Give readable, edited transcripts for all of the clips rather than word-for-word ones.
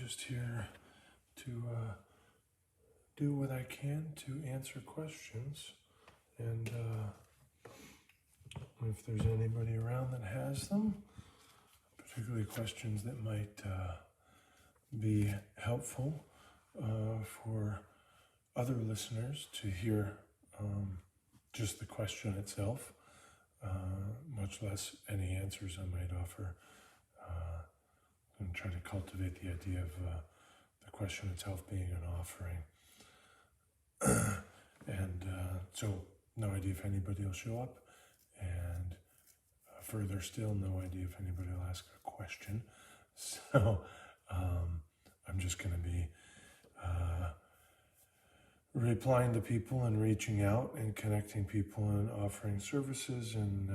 just here to do what I can to answer questions. And if there's anybody around that has them, particularly questions that might be helpful for other listeners to hear just the question itself, much less any answers I might offer. And try to cultivate the idea of the question itself being an offering. And so no idea if anybody will show up, and further still, no idea if anybody will ask a question. So I'm just going to be replying to people and reaching out and connecting people and offering services and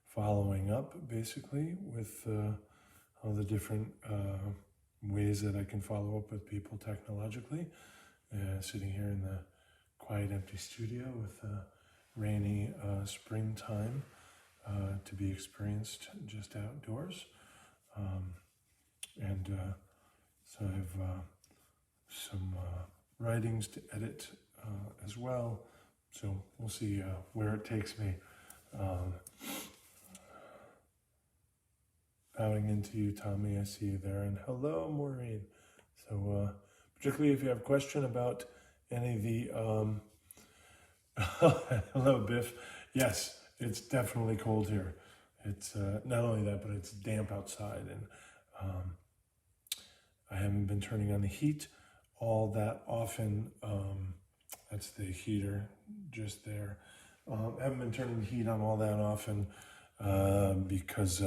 following up basically with all the different ways that I can follow up with people technologically. Sitting here in the quiet, empty studio with a rainy springtime to be experienced just outdoors. So I have some writings to edit as well. So we'll see where it takes me. Bowing into you, Tommy, I see you there. And hello, Maureen. So particularly if you have a question about any of the... hello, Biff. Yes, it's definitely cold here. It's not only that, but it's damp outside. And I haven't been turning on the heat all that often. That's the heater just there. I haven't been turning the heat on all that often because...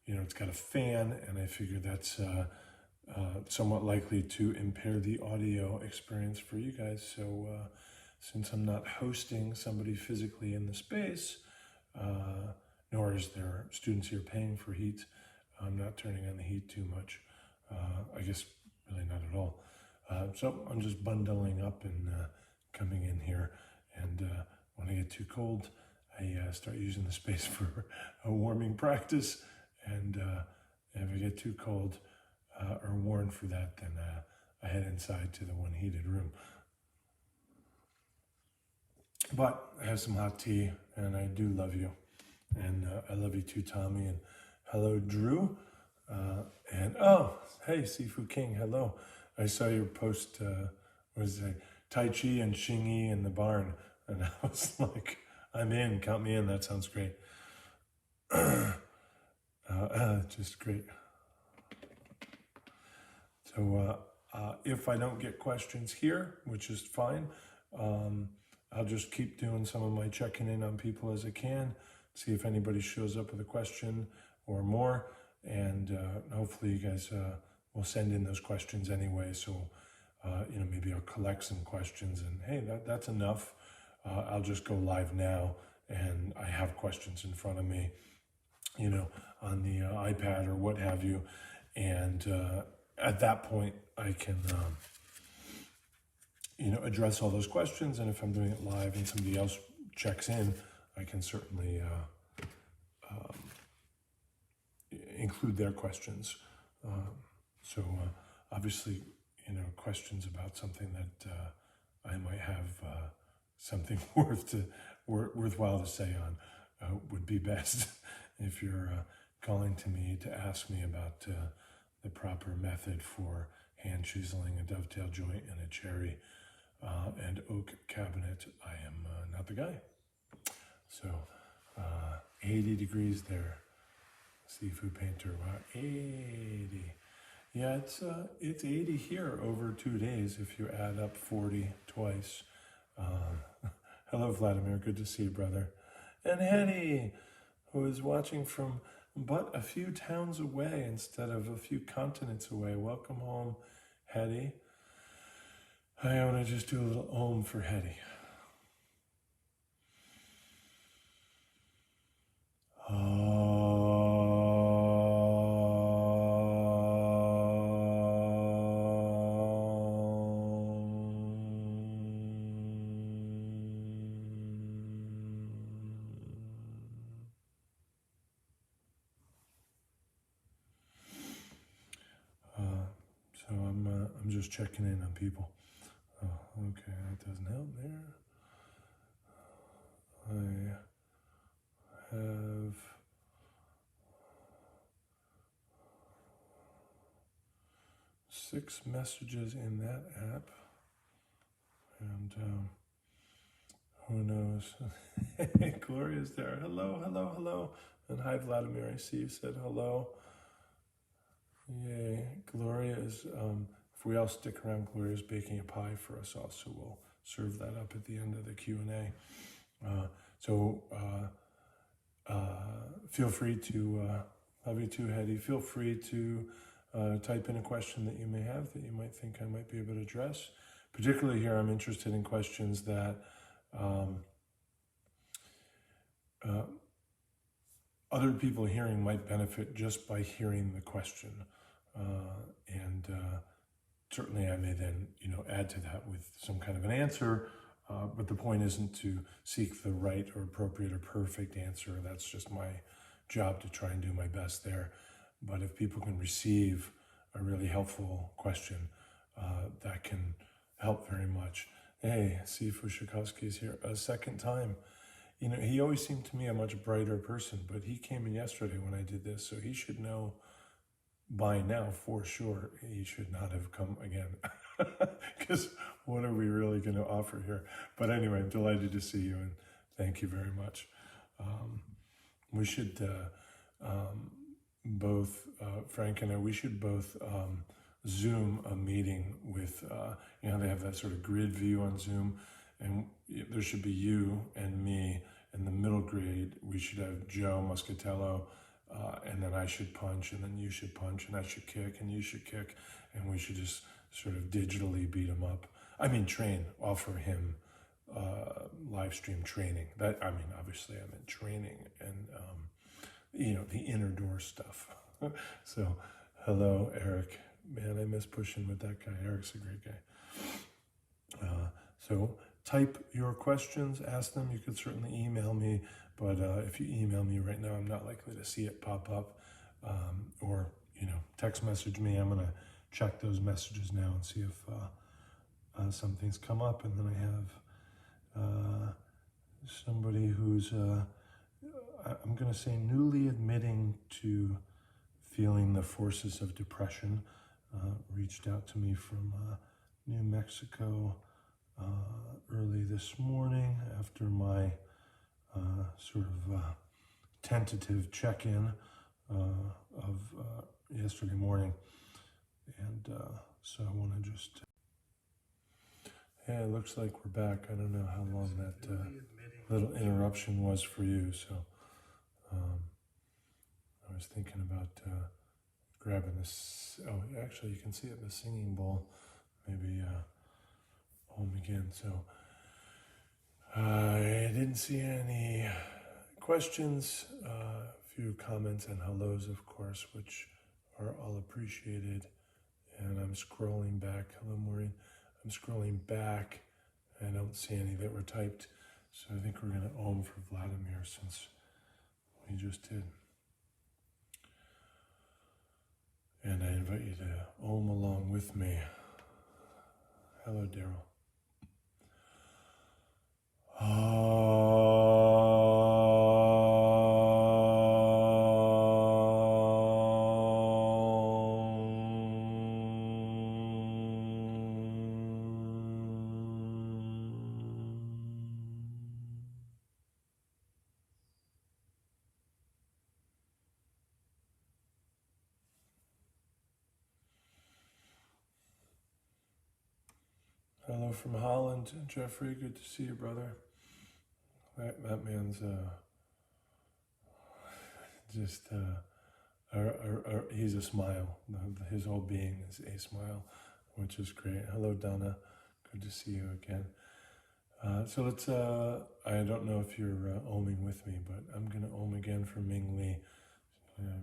it's got a fan, and I figure that's somewhat likely to impair the audio experience for you guys. So since I'm not hosting somebody physically in the space, nor is there students here paying for heat, I'm not turning on the heat too much. I guess really not at all. So I'm just bundling up and coming in here. And when I get too cold, I start using the space for a warming practice. And if I get too cold or warm for that, then I head inside to the one heated room. But I have some hot tea, and I do love you. And I love you too, Tommy. And hello, Drew. And oh, hey, Seafood King, hello. I saw your post, what was it, Tai Chi and Xingyi in the barn. And I was like, I'm in, count me in, that sounds great. Just great. So if I don't get questions here, which is fine, I'll just keep doing some of my checking in on people as I can, see if anybody shows up with a question or more, and hopefully you guys will send in those questions anyway. So maybe I'll collect some questions, and hey, that's enough. I'll just go live now, and I have questions in front of me, on the iPad or what have you. And at that point, I can, address all those questions. And if I'm doing it live and somebody else checks in, I can certainly include their questions. So obviously, questions about something that I might have something worthwhile to say on would be best. If you're calling to me to ask me about the proper method for hand chiseling a dovetail joint and a cherry and oak cabinet, I am not the guy. So 80 degrees there, Seafood Painter. Wow, 80. Yeah, it's 80 here over 2 days if you add up 40 twice. Hello, Vladimir. Good to see you, brother. And Hetty, who is watching from but a few towns away instead of a few continents away. Welcome home, Hetty. I want to just do a little om for Hetty. So just checking in on people. Oh, okay, that doesn't help there. I have 6 messages in that app, and who knows? Hey, Gloria's there. Hello, hello, hello. And hi, Vladimir. I see you said hello. Yay. Gloria is, if we all stick around, Gloria's baking a pie for us also. We'll serve that up at the end of the Q&A. Feel free to, love you too, Hetty. Feel free to type in a question that you may have that you might think I might be able to address. Particularly here, I'm interested in questions that other people hearing might benefit just by hearing the question. And certainly I may then, add to that with some kind of an answer. But the point isn't to seek the right or appropriate or perfect answer. That's just my job to try and do my best there. But if people can receive a really helpful question, that can help very much. Hey, Sifu Shikowski's here a second time. He always seemed to me a much brighter person, but he came in yesterday when I did this, so he should know by now for sure he should not have come again. Because what are we really going to offer here? But anyway, I'm delighted to see you, and thank you very much. We should both, Frank and I, we should both Zoom a meeting with, they have that sort of grid view on Zoom, and there should be you and me in the middle grade. We should have Joe Muscatello, and then I should punch, and then you should punch, and I should kick, and you should kick, and we should just sort of digitally beat him up. Train, offer him live stream training. Obviously I meant training and, the inner door stuff. So, hello, Eric. Man, I miss pushing with that guy. Eric's a great guy. So type your questions, ask them. You could certainly email me, but if you email me right now, I'm not likely to see it pop up. Or, text message me. I'm going to check those messages now and see if something's come up. And then I have somebody who's, I'm going to say, newly admitting to feeling the forces of depression. Reached out to me from New Mexico early this morning after my sort of tentative check-in of yesterday morning. And so I want to just... Yeah, it looks like we're back. I don't know how long that little interruption was for you. So I was thinking about grabbing this. Oh, actually, you can see it in the singing bowl. Maybe home again. So I didn't see any questions. A few comments and hellos, of course, which are all appreciated. And I'm scrolling back. Hello, Maureen. I'm scrolling back. I don't see any that were typed. So I think we're going to Om for Vladimir since we just did. And I invite you to Om along with me. Hello, Daryl. Hello from Holland, Jeffrey. Good to see you, brother. That man's just he's a smile. His whole being is a smile, which is great. Hello, Donna. Good to see you again. So let's. I don't know if you're oming with me, but I'm gonna om again for Ming Lee.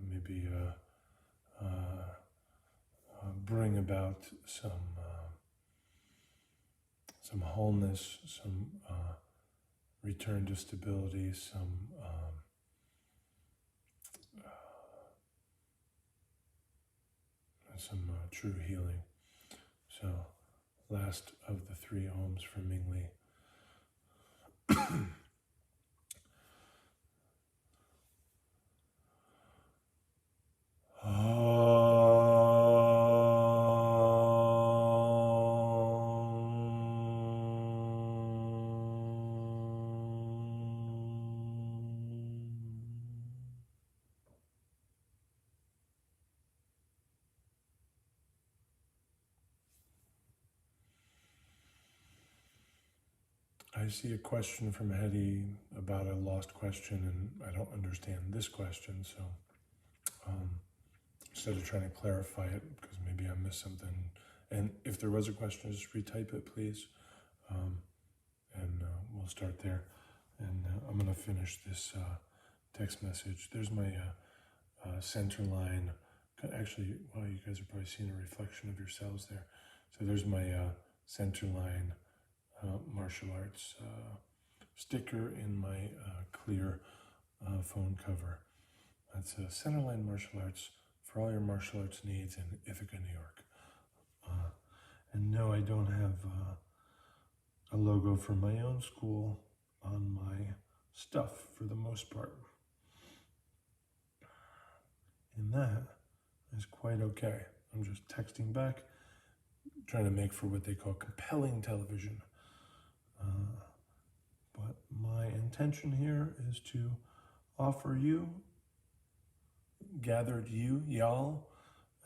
Maybe bring about some wholeness, some return to stability, some true healing. So, last of the 3 Ohms from Ming Li. I see a question from Hetty about a lost question, and I don't understand this question, so instead of trying to clarify it, because maybe I missed something, and if there was a question, just retype it, please, and we'll start there. And I'm going to finish this text message. There's my center line. Actually, wow, you guys are probably seeing a reflection of yourselves there. So there's my center line martial arts sticker in my clear phone cover. That's Centerline Martial Arts for all your martial arts needs in Ithaca, New York. And no, I don't have a logo for my own school on my stuff for the most part. And that is quite okay. I'm just texting back, trying to make for what they call compelling television. But my intention here is to offer you, gathered you, y'all,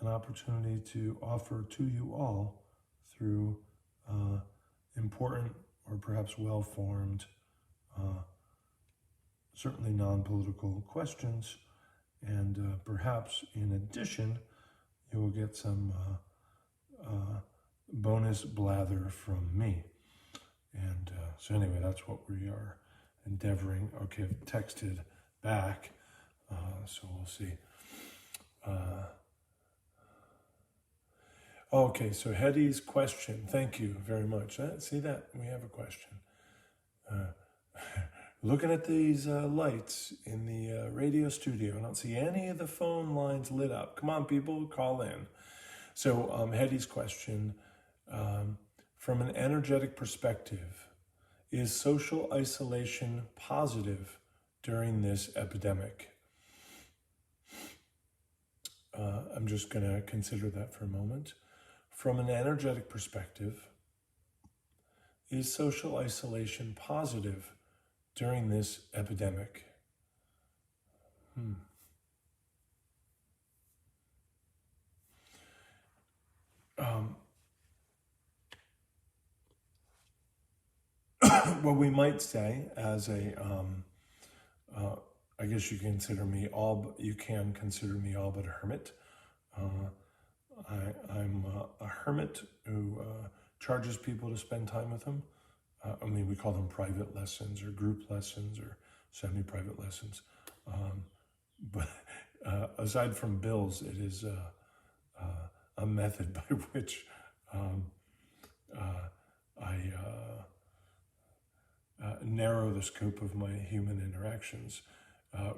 an opportunity to offer to you all through important or perhaps well-formed, certainly non-political questions, and perhaps in addition, you will get some bonus blather from me. And so anyway, that's what we are endeavoring. Okay, I've texted back, so we'll see. Okay, so Hetty's question, thank you very much. See that? We have a question. Looking at these lights in the radio studio, I don't see any of the phone lines lit up. Come on, people, call in. So Hetty's question, from an energetic perspective, is social isolation positive during this epidemic? I'm just going to consider that for a moment. From an energetic perspective, is social isolation positive during this epidemic? What we might say as a, I guess you can consider me all but a hermit. I'm a hermit who charges people to spend time with him. I mean, we call them private lessons or group lessons or semi-private lessons. But aside from bills, it is a method by which I narrow the scope of my human interactions,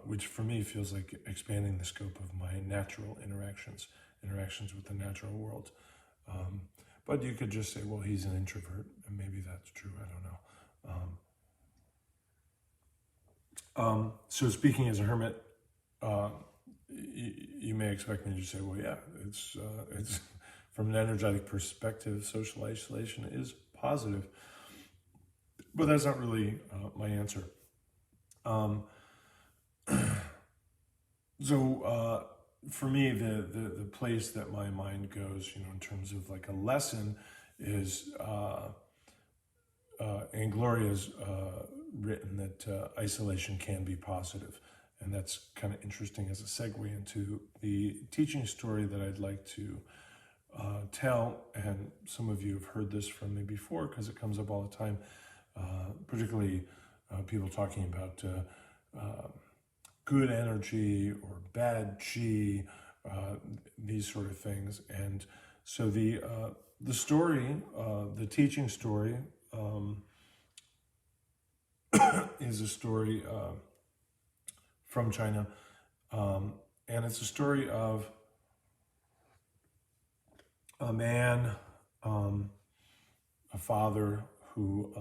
which for me feels like expanding the scope of my natural interactions with the natural world. But you could just say, well, he's an introvert, and maybe that's true, I don't know. So speaking as a hermit, you may expect me to say, well, yeah, it's from an energetic perspective, social isolation is positive. But that's not really my answer. So for me, the place that my mind goes, in terms of like a lesson is, and Gloria's written that isolation can be positive. And that's kind of interesting as a segue into the teaching story that I'd like to tell. And some of you have heard this from me before because it comes up all the time. Particularly people talking about good energy or bad chi, these sort of things. And so the story, the teaching story, is a story from China, and it's a story of a man a father who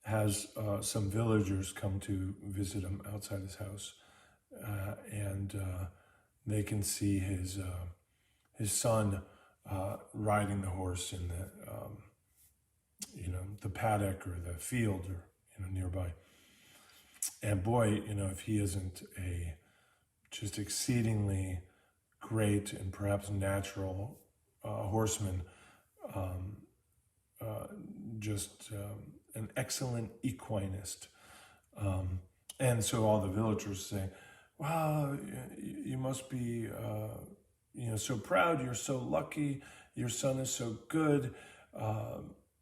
has some villagers come to visit him outside his house, and they can see his son riding the horse in the paddock or the field or nearby. And boy, if he isn't a just exceedingly great and perhaps natural horseman, just an excellent equinist. And so all the villagers say, wow, you must be so proud, you're so lucky, your son is so good,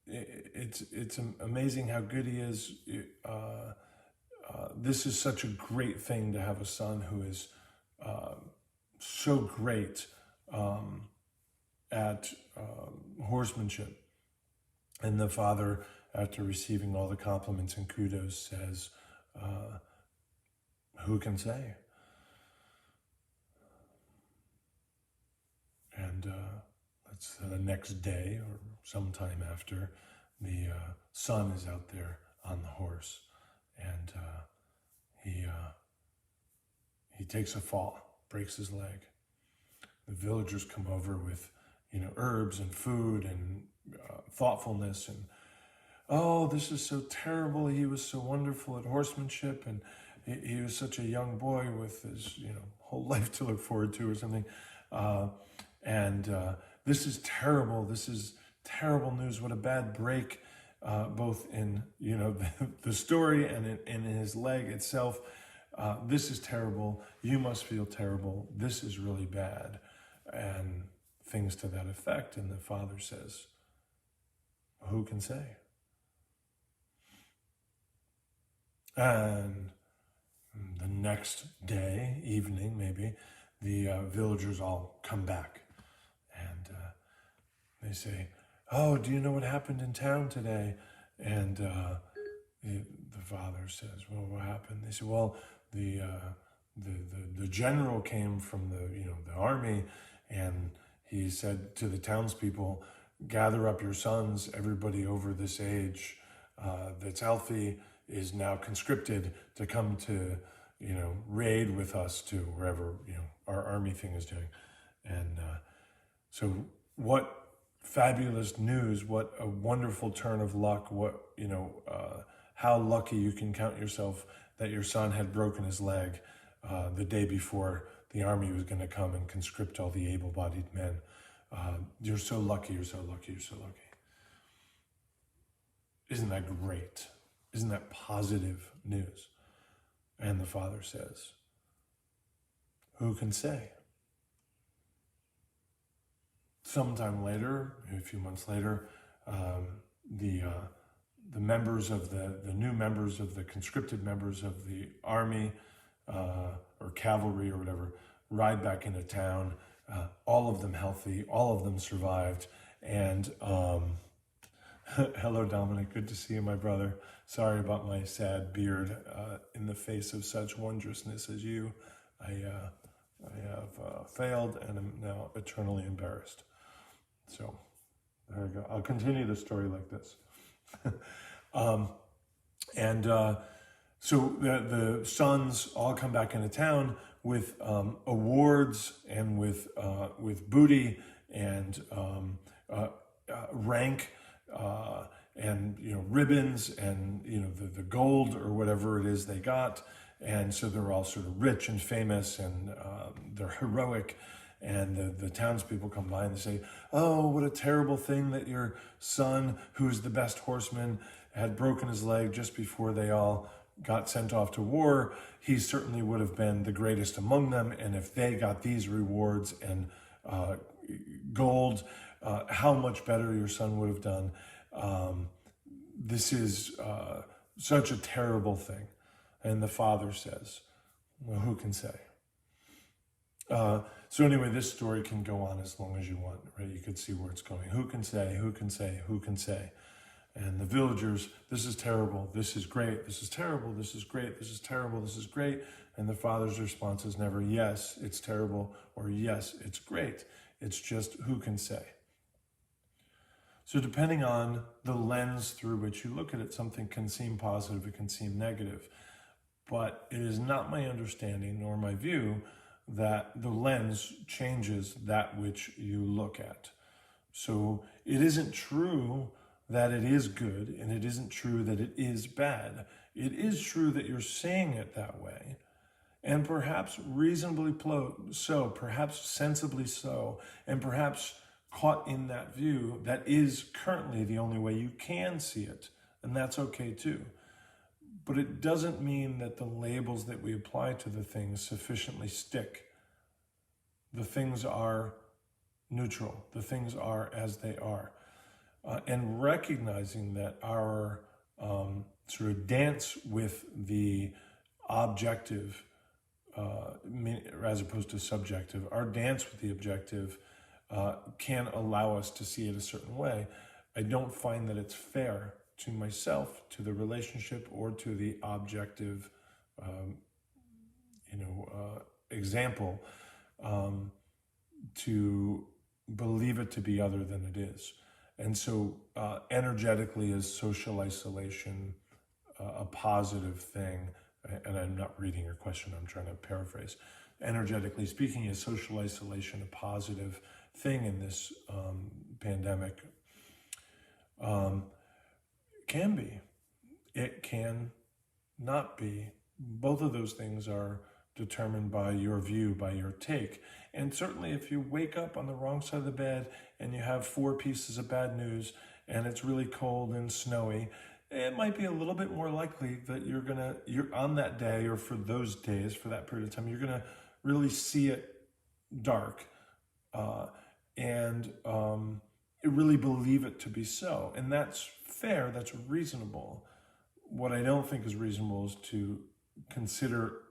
it's amazing how good he is. This is such a great thing to have a son who is so great at horsemanship. And the father, after receiving all the compliments and kudos, says, who can say? And that's the next day or sometime after, the son is out there on the horse, and he takes a fall, breaks his leg. The villagers come over with herbs and food and thoughtfulness, and oh, this is so terrible. He was so wonderful at horsemanship, and he was such a young boy with his whole life to look forward to or something. And this is terrible. This is terrible news. What a bad break, both in the story and in his leg itself. This is terrible. You must feel terrible. This is really bad, and things to that effect. And the father says, "Who can say?" And the next day, evening maybe, the villagers all come back. And they say, "Oh, do you know what happened in town today?" And the father says, "Well, what happened?" They say, "Well, the general came from the army, and he said to the townspeople, 'Gather up your sons. Everybody over this age that's healthy is now conscripted to come to raid with us to wherever our army thing is doing.'" And so what fabulous news, what a wonderful turn of luck, what how lucky you can count yourself that your son had broken his leg the day before the army was going to come and conscript all the able-bodied men. You're so lucky, you're so lucky, you're so lucky. Isn't that great? Isn't that positive news? And the father says, "Who can say?" Sometime later, a few months later, the members of the new members of the conscripted members of the army or cavalry or whatever ride back into town. All of them healthy, all of them survived, and hello, Dominic. Good to see you, my brother. Sorry about my sad beard in the face of such wondrousness as you. I have failed and am now eternally embarrassed. So there we go. I'll continue the story like this. So the sons all come back into town with awards and with booty and rank and ribbons and the gold or whatever it is they got, and so they're all sort of rich and famous, and they're heroic. And the townspeople come by and they say, "Oh, what a terrible thing that your son, who's the best horseman, had broken his leg just before they all got sent off to war. He certainly would have been the greatest among them. And if they got these rewards and gold, how much better your son would have done. This is such a terrible thing." And the father says, "Well, who can say?" So anyway, this story can go on as long as you want, right? You could see where it's going. Who can say, who can say, who can say? And the villagers, "This is terrible, this is great, this is terrible, this is great, this is terrible, this is great." And the father's response is never, "Yes, it's terrible," or "Yes, it's great." It's just, who can say? So depending on the lens through which you look at it, something can seem positive, it can seem negative. But it is not my understanding nor my view that the lens changes that which you look at. So it isn't true that it is good, and it isn't true that it is bad. It is true that you're seeing it that way, and perhaps reasonably so, perhaps sensibly so, and perhaps caught in that view, that is currently the only way you can see it, and that's okay too. But it doesn't mean that the labels that we apply to the things sufficiently stick. The things are neutral. The things are as they are. And recognizing that our sort of dance with the objective as opposed to subjective, our dance with the objective can allow us to see it a certain way. I don't find that it's fair to myself, to the relationship, or to the objective, example, to believe it to be other than it is. And so energetically, is social isolation a positive thing? And I'm not reading your question, I'm trying to paraphrase. Energetically speaking, is social isolation a positive thing in this pandemic? Can be. It can not be. Both of those things are determined by your view, by your take. And certainly if you wake up on the wrong side of the bed and you have 4 pieces of bad news and it's really cold and snowy, it might be a little bit more likely that you're on that day, or for those days, for that period of time, you're gonna really see it dark and really believe it to be so. And that's fair, that's reasonable. What I don't think is reasonable is to consider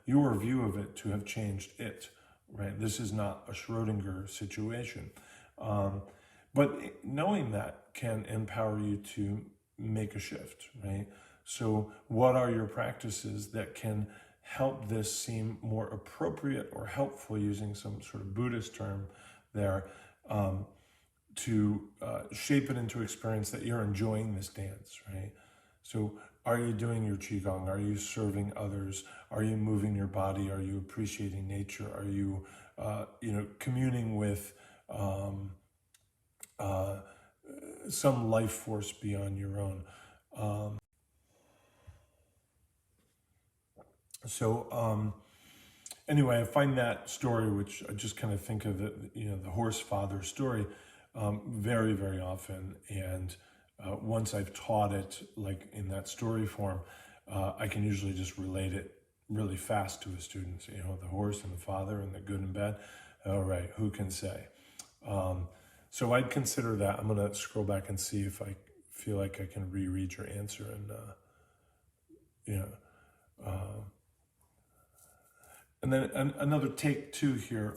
your view of it to have changed it, right? This is not a Schrodinger situation. But knowing that can empower you to make a shift, right? So what are your practices that can help this seem more appropriate or helpful, using some sort of Buddhist term there, to shape it into experience that you're enjoying this dance, right? So are you doing your Qigong? Are you serving others? Are you moving your body? Are you appreciating nature? Are you, communing with some life force beyond your own? Anyway, I find that story, which I just kind of think of it, the horse father story, very, very often. And once I've taught it, like in that story form, I can usually just relate it really fast to a student. The horse and the father and the good and bad. All right, who can say? So I'd consider that. I'm going to scroll back and see if I feel like I can reread your answer. And then another take too here,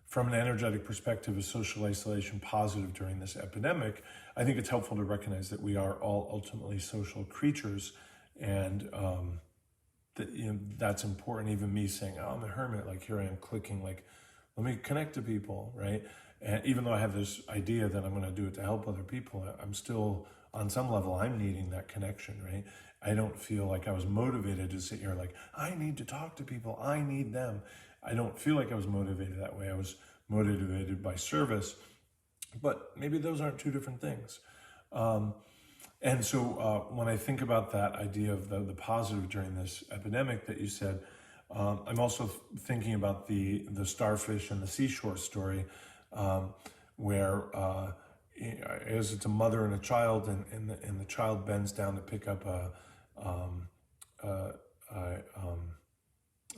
from an energetic perspective, is social isolation positive during this epidemic? I think it's helpful to recognize that we are all ultimately social creatures, and that's important. Even me saying, "Oh, I'm a hermit," like here I am clicking, like, let me connect to people, right? And even though I have this idea that I'm going to do it to help other people, I'm still, on some level, I'm needing that connection, right? I don't feel like I was motivated to sit here like, I need to talk to people, I need them. I don't feel like I was motivated that way. I was motivated by service, but maybe those aren't two different things. And so when I think about that idea of the positive during this epidemic that you said, I'm also thinking about the starfish and the seashore story, where as it's a mother and a child, and the child bends down to pick up a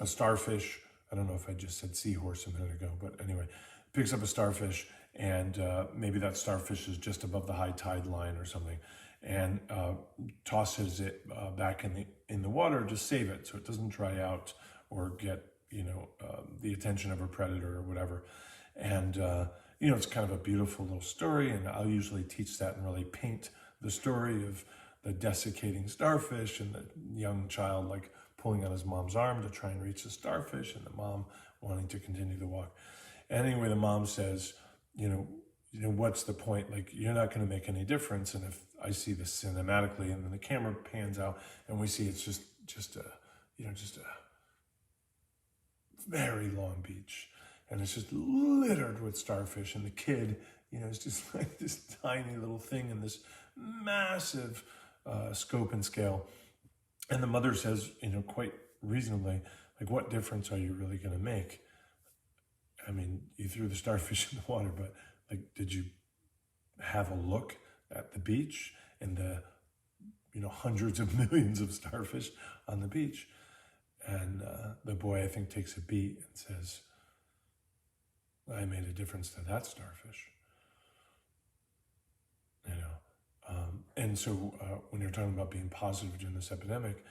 starfish. I don't know if I just said seahorse a minute ago, but anyway, picks up a starfish, and maybe that starfish is just above the high tide line or something, and tosses it back in the water to save it so it doesn't dry out or get the attention of a predator or whatever. And it's kind of a beautiful little story, and I'll usually teach that and really paint the story of the desiccating starfish and the young child like pulling on his mom's arm to try and reach the starfish, and the mom wanting to continue the walk. And anyway, the mom says, what's the point? Like, you're not going to make any difference. And if I see this cinematically and then the camera pans out and we see it's just a very long beach, and it's just littered with starfish, and the kid, is just like this tiny little thing in this massive scope and scale. And the mother says, quite reasonably, like, what difference are you really going to make? I mean, you threw the starfish in the water, but like, did you have a look at the beach and the, hundreds of millions of starfish on the beach? And the boy, I think, takes a beat and says, I made a difference to that starfish. And so when you're talking about being positive during this epidemic,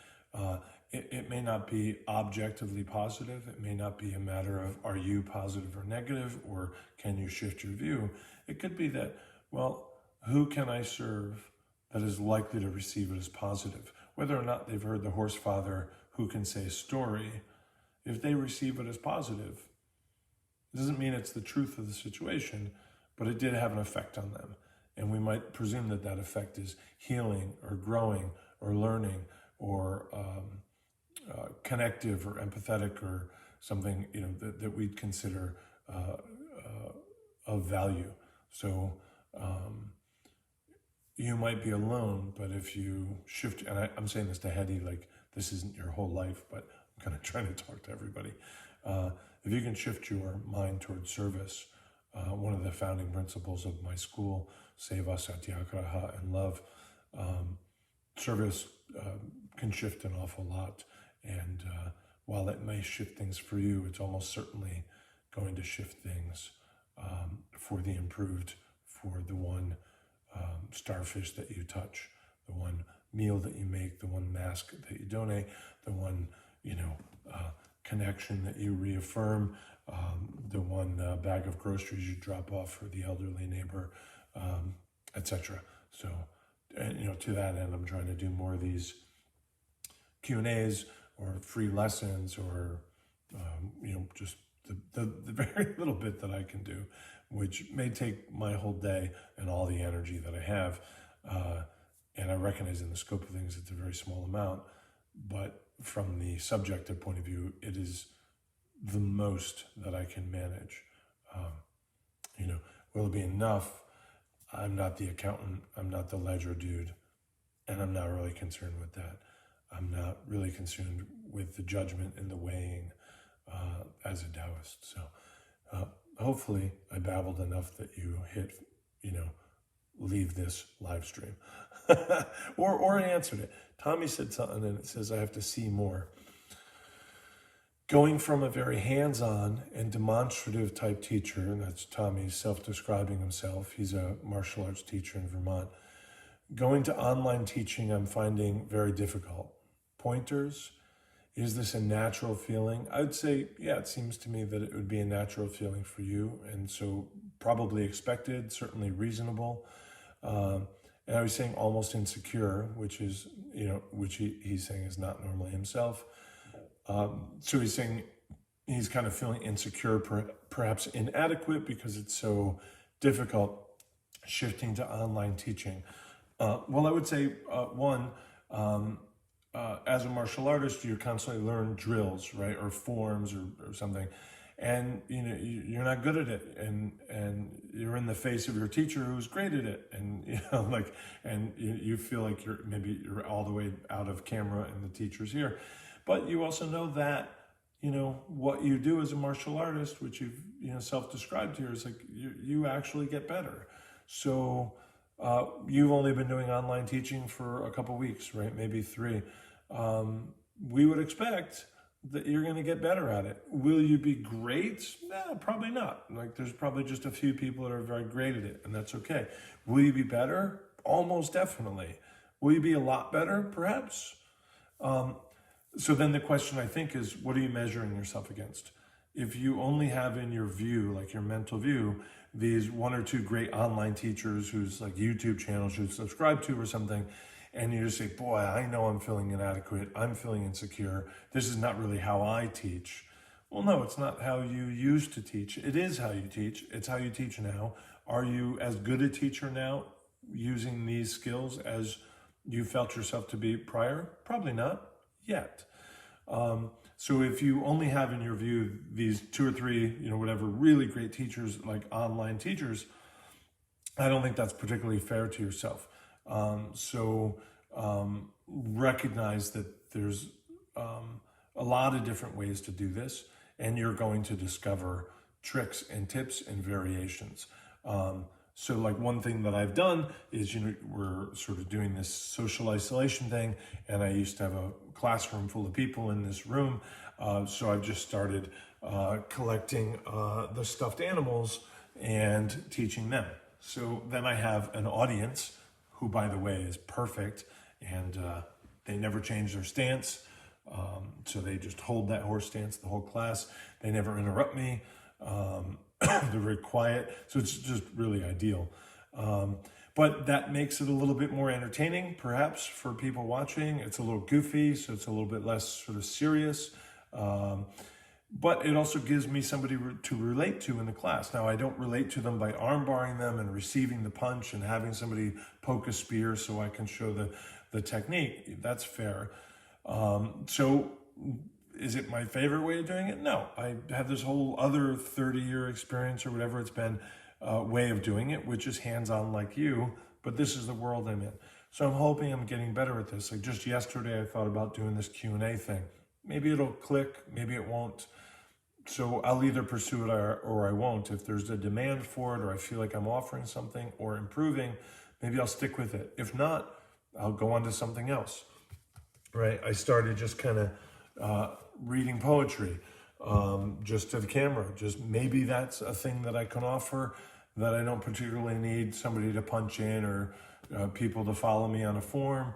it may not be objectively positive. It may not be a matter of, are you positive or negative, or can you shift your view? It could be that, well, who can I serve that is likely to receive it as positive? Whether or not they've heard the horse father who can say a story, if they receive it as positive, it doesn't mean it's the truth of the situation, but it did have an effect on them. And we might presume that that effect is healing or growing or learning or connective or empathetic or something, that we'd consider of value. So you might be alone, but if you shift, and I'm saying this to Hetty, like, this isn't your whole life, but I'm kind of trying to talk to everybody. If you can shift your mind towards service, one of the founding principles of my school, Seva, Satyagraha, and love, service can shift an awful lot. And while it may shift things for you, it's almost certainly going to shift things for the improved, for the one starfish that you touch, the one meal that you make, the one mask that you donate, the one, connection that you reaffirm, the one bag of groceries you drop off for the elderly neighbor, etc. So, and, to that end, I'm trying to do more of these Q&As or free lessons, or, just the very little bit that I can do, which may take my whole day and all the energy that I have. And I recognize in the scope of things, it's a very small amount, but from the subjective point of view, it is the most that I can manage. Will it be enough? I'm not the accountant, I'm not the ledger dude, and I'm not really concerned with that. I'm not really concerned with the judgment and the weighing as a Taoist. So hopefully I babbled enough that you hit, leave this live stream or answered it. Tommy said something and it says, I have to see more. Going from a very hands-on and demonstrative type teacher, and that's Tommy self-describing himself, he's a martial arts teacher in Vermont, going to online teaching, I'm finding very difficult. Pointers, is this a natural feeling? I would say, yeah, it seems to me that it would be a natural feeling for you, and so probably expected, certainly reasonable. And I was saying almost insecure, which is, which he's saying is not normally himself. So he's saying he's kind of feeling insecure, perhaps inadequate, because it's so difficult shifting to online teaching. Well, I would say, one, as a martial artist, you constantly learn drills, right, or forms or something. And you're not good at it, and you're in the face of your teacher who's great at it, and and you feel like you're all the way out of camera and the teacher's here. But you also know that, what you do as a martial artist, which you've, self-described here, is like you actually get better. So you've only been doing online teaching for a couple weeks, right? Maybe 3. We would expect that you're going to get better at it. Will you be great? No, probably not. Like, there's probably just a few people that are very great at it, and that's okay. Will you be better? Almost definitely. Will you be a lot better? Perhaps. So then the question, I think, is, what are you measuring yourself against? If you only have in your view, like your mental view, these 1 or 2 great online teachers whose like YouTube channels you subscribe to or something, and you just say, boy, I know I'm feeling inadequate, I'm feeling insecure, this is not really how I teach. Well, no, it's not how you used to teach. It is how you teach. It's how you teach now. Are you as good a teacher now using these skills as you felt yourself to be prior? Probably not yet. So if you only have in your view these 2 or 3, whatever, really great teachers, like online teachers, I don't think that's particularly fair to yourself. Recognize that there's a lot of different ways to do this, and you're going to discover tricks and tips and variations. So like one thing that I've done is, we're sort of doing this social isolation thing, and I used to have a classroom full of people in this room. So I've just started collecting the stuffed animals and teaching them. So then I have an audience who, by the way, is perfect, and they never change their stance. So they just hold that horse stance the whole class. They never interrupt me. They're very quiet. So it's just really ideal. But that makes it a little bit more entertaining, perhaps, for people watching. It's a little goofy, so it's a little bit less sort of serious. But it also gives me somebody to relate to in the class. Now, I don't relate to them by arm barring them and receiving the punch and having somebody poke a spear so I can show the technique. That's fair. So is it my favorite way of doing it? No. I have this whole other 30-year experience or whatever it's been way of doing it, which is hands-on like you, but this is the world I'm in. So I'm hoping I'm getting better at this. Like just yesterday, I thought about doing this Q&A thing. Maybe it'll click, maybe it won't. So I'll either pursue it or I won't. If there's a demand for it, or I feel like I'm offering something or improving, maybe I'll stick with it. If not, I'll go on to something else. Right? I started just kind of reading poetry, just to the camera. Just maybe that's a thing that I can offer, that I don't particularly need somebody to punch in or people to follow me on a form.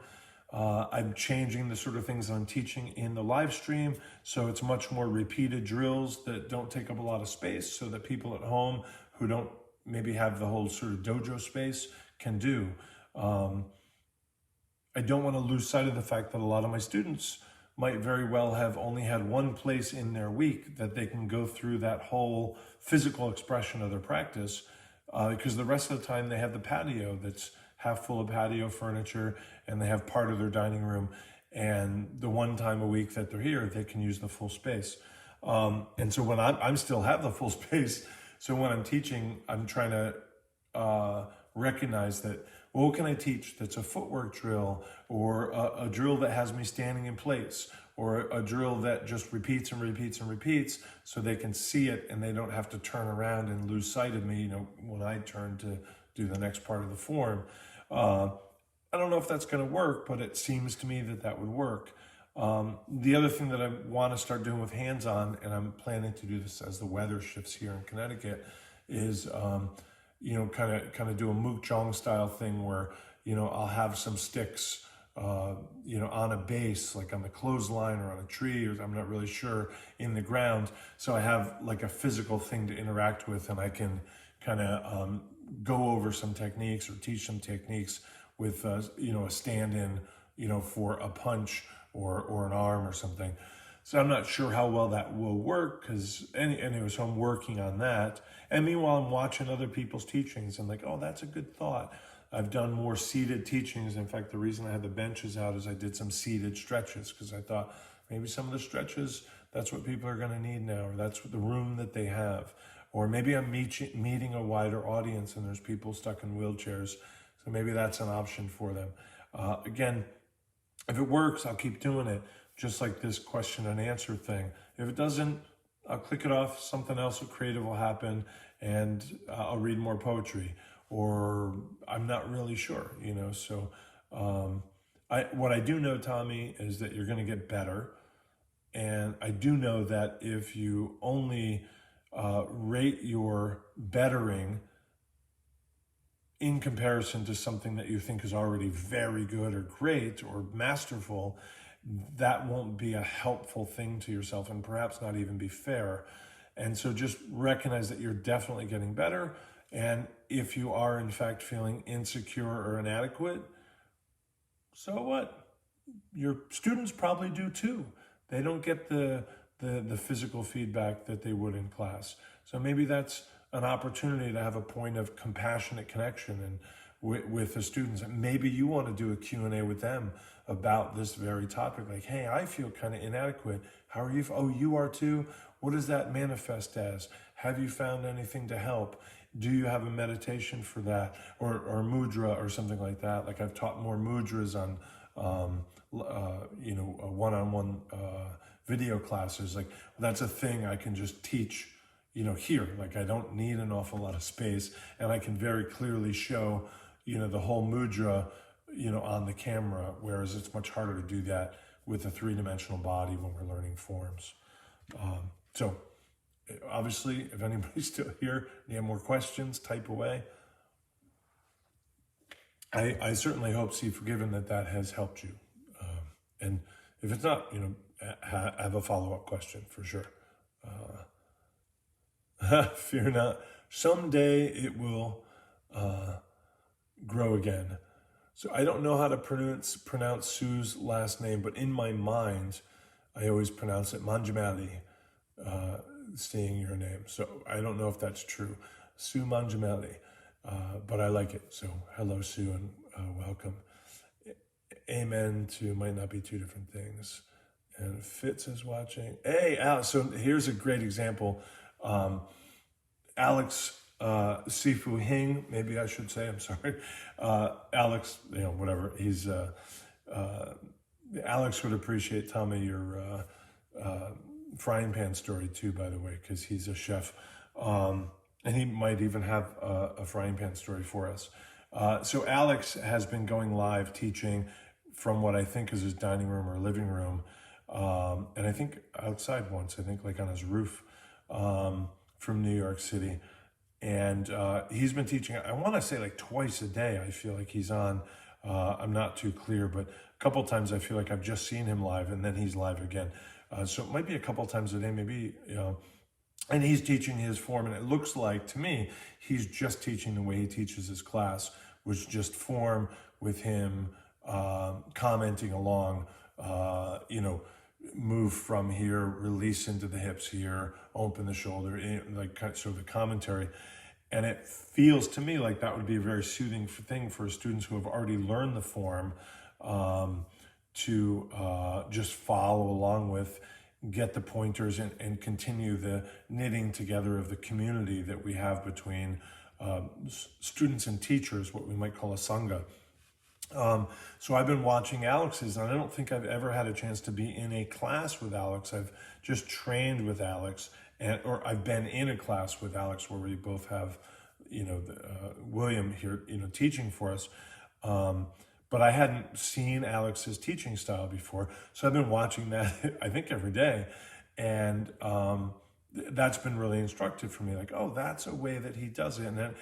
I'm changing the sort of things I'm teaching in the live stream, so it's much more repeated drills that don't take up a lot of space, so that people at home who don't maybe have the whole sort of dojo space can do. I don't want to lose sight of the fact that a lot of my students might very well have only had one place in their week that they can go through that whole physical expression of their practice, because the rest of the time they have the patio that's half full of patio furniture, and they have part of their dining room, and the one time a week that they're here, they can use the full space. And so when I'm still have the full space, so when I'm teaching, I'm trying to recognize that, well, what can I teach that's a footwork drill, or a drill that has me standing in place, or a drill that just repeats and repeats and repeats, so they can see it and they don't have to turn around and lose sight of me, when I turn to do the next part of the form. I don't know if that's going to work, but it seems to me that would work. The other thing that I want to start doing with hands-on, and I'm planning to do this as the weather shifts here in Connecticut, is kind of do a Mook Jong style thing where I'll have some sticks on a base, like on the clothesline or on a tree, or I'm not really sure, in the ground. So I have like a physical thing to interact with, and I can kind of go over some techniques or teach some techniques with a stand-in for a punch or an arm or something. So I'm not sure how well that will work, because anyway, so I'm working on that. And meanwhile, I'm watching other people's teachings and like, oh, that's a good thought. I've done more seated teachings. In fact, the reason I had the benches out is I did some seated stretches, because I thought maybe some of the stretches, that's what people are going to need now, or that's the room that they have. Or maybe I'm meeting a wider audience and there's people stuck in wheelchairs. So maybe that's an option for them. Again, if it works, I'll keep doing it, just like this question and answer thing. If it doesn't, I'll click it off. Something else creative will happen, and I'll read more poetry. Or I'm not really sure, So what I do know, Tommy, is that you're going to get better. And I do know that if you only rate your bettering in comparison to something that you think is already very good or great or masterful, that won't be a helpful thing to yourself, and perhaps not even be fair. And so just recognize that you're definitely getting better. And if you are in fact feeling insecure or inadequate, so what? Your students probably do too. They don't get the the physical feedback that they would in class. So maybe that's an opportunity to have a point of compassionate connection and with the students. And maybe you want to do a Q&A with them about this very topic. Like, hey, I feel kind of inadequate. How are you? Oh, you are too? What does that manifest as? Have you found anything to help? Do you have a meditation for that? Or mudra or something like that? Like I've taught more mudras on, one-on-one video classes. Like that's a thing I can just teach, here. Like I don't need an awful lot of space, and I can very clearly show, the whole mudra, on the camera, whereas it's much harder to do that with a three-dimensional body when we're learning forms. So obviously, if anybody's still here and you have more questions, type away. I certainly hope, see forgiven, that has helped you. And if it's not, have a follow-up question for sure. Fear not. Someday it will grow again. So I don't know how to pronounce Sue's last name, but in my mind, I always pronounce it Manjamali, seeing your name. So I don't know if that's true. Sue Manjamali, but I like it. So hello, Sue, and welcome. Amen to might not be two different things. And Fitz is watching. Hey, Alex. So here's a great example. Alex Sifu Hing, maybe I should say, I'm sorry. Alex, whatever. He's Alex would appreciate, Tommy, your frying pan story too, by the way, because he's a chef. And he might even have a frying pan story for us. So Alex has been going live teaching from what I think is his dining room or living room. And I think outside once, I think like on his roof, from New York City. And he's been teaching, I want to say like twice a day, I feel like he's on. I'm not too clear, but a couple times I feel like I've just seen him live and then he's live again. So it might be a couple times a day, maybe, and he's teaching his form. And it looks like, to me, he's just teaching the way he teaches his class, which just form with him commenting along, move from here, release into the hips here, open the shoulder, like sort of the commentary. And it feels to me like that would be a very soothing thing for students who have already learned the form to just follow along with, get the pointers, and continue the knitting together of the community that we have between students and teachers, what we might call a sangha. So I've been watching Alex's, and I don't think I've ever had a chance to be in a class with Alex. I've just trained with Alex, or I've been in a class with Alex where we both have, William here, teaching for us. But I hadn't seen Alex's teaching style before. So I've been watching that, I think, every day. And that's been really instructive for me. Like, oh, that's a way that he does it. And then,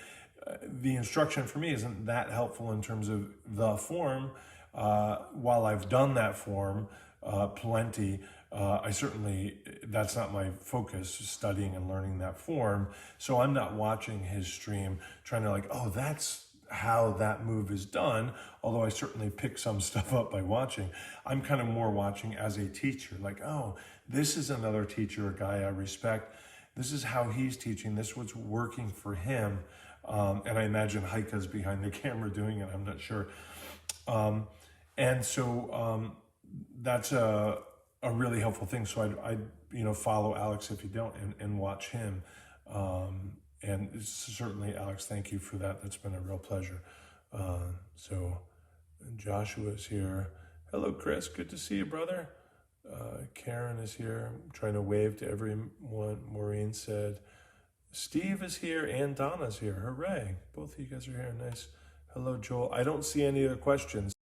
the instruction for me isn't that helpful in terms of the form. While I've done that form plenty, I certainly, that's not my focus, studying and learning that form. So I'm not watching his stream trying to like, oh, that's how that move is done. Although I certainly pick some stuff up by watching. I'm kind of more watching as a teacher, like, oh, this is another teacher, a guy I respect. This is how he's teaching. This is what's working for him. And I imagine Heike's behind the camera doing it. I'm not sure. And so that's a really helpful thing. So I'd follow Alex if you don't, and watch him. And certainly, Alex, thank you for that. That's been a real pleasure. So Joshua is here. Hello, Chris. Good to see you, brother. Karen is here. I'm trying to wave to everyone. Maureen said, Steve is here and Donna's here. Hooray. Both of you guys are here. Nice. Hello, Joel. I don't see any other questions.